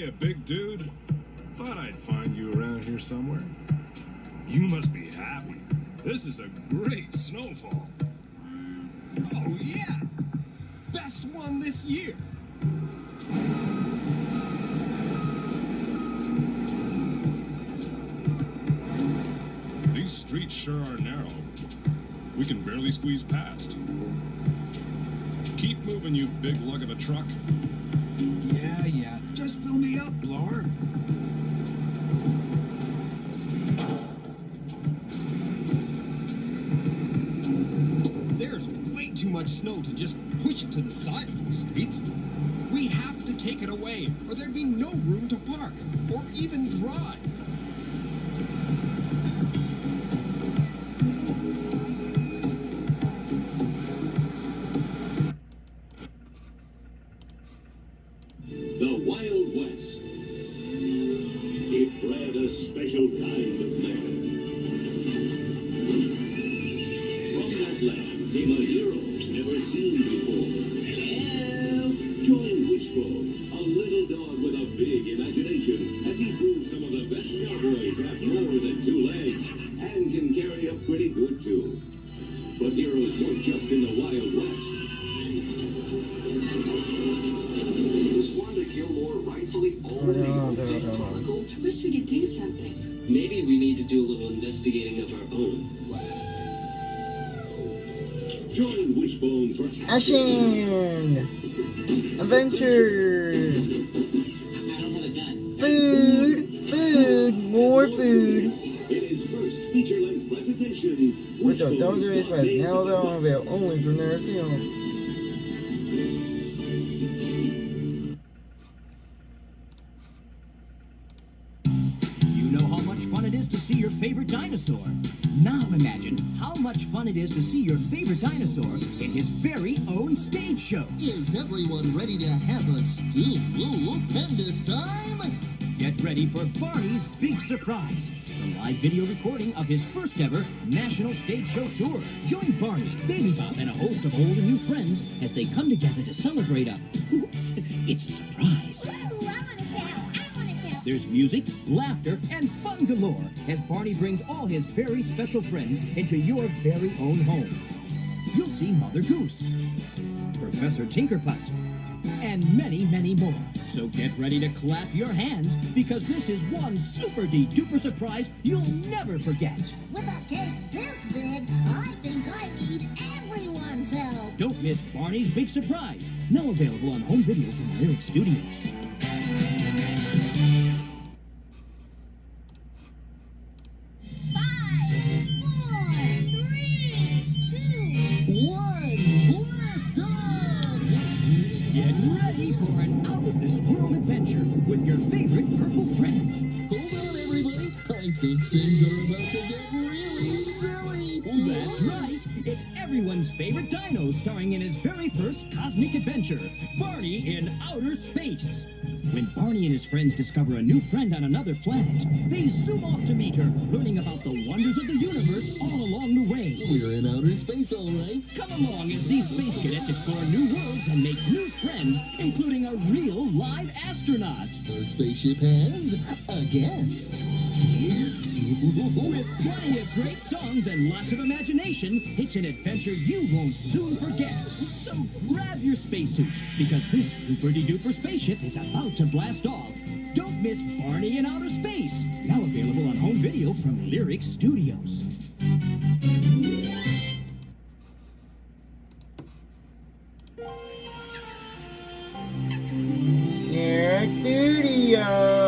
Hiya, big dude. Thought I'd find you around here somewhere. You must be happy. This is a great snowfall. Oh, yeah! Best one this year! These streets sure are narrow. We can barely squeeze past. Keep moving, you big lug of a truck. Yeah. Just fill me up, blower. There's way too much snow to just push it to the side of these streets. We have to take it away, or there'd be no room to park, or even drive. The Wild West. It bred a special kind of man. From that land came a hero never seen before. Hello! Join Wishbone, a little dog with a big imagination, as he proves some of the best cowboys have more than two legs and can carry a pretty good too. But heroes weren't just in the Wild West. Rightfully only chronicle? I wish we could do something. Maybe we need to do a little investigating of our own. Join Wishbone for Action! Adventure! I don't have a gun. Food! More food! in his first feature-length presentation. Which are Dogger Express now available only from their sales. To see your favorite dinosaur. Now imagine how much fun it is to see your favorite dinosaur in his very own stage show. Is everyone ready to have a stew? And this time? Get ready for Barney's big surprise. The live video recording of his first ever national stage show tour. Join Barney, Baby Bop, and a host of old and new friends as they come together to celebrate a... Oops, it's a surprise. Ooh, I want to tell. There's music, laughter, and fun galore as Barney brings all his very special friends into your very own home. You'll see Mother Goose, Professor Tinkerput, and many, many more. So get ready to clap your hands because this is one super-de-duper surprise you'll never forget. With a cake this big, I think I need everyone's help. Don't miss Barney's big surprise. Now available on home video from Lyrick Studios. 1, blast off! Get ready for an out-of-this-world adventure with your favorite purple friend. Hold on, everybody. I think things are about to get really silly. That's right. It's everyone's favorite dino starring in his very first cosmic adventure, Barney in Outer Space. When Barney and his friends discover a new friend on another planet, they zoom off to meet her, learning about the wonders of the universe all along the way. We're in outer space, all right. Come along as these space cadets explore new worlds and make new friends, including a real live astronaut. Our spaceship has a guest. With plenty of great songs and lots of imagination, it's an adventure you won't soon forget. So grab your spacesuits, because this super-de-duper spaceship is about to blast off. Don't miss Barney in Outer Space, now available on home video from Lyrick Studios. Lyrick Studios!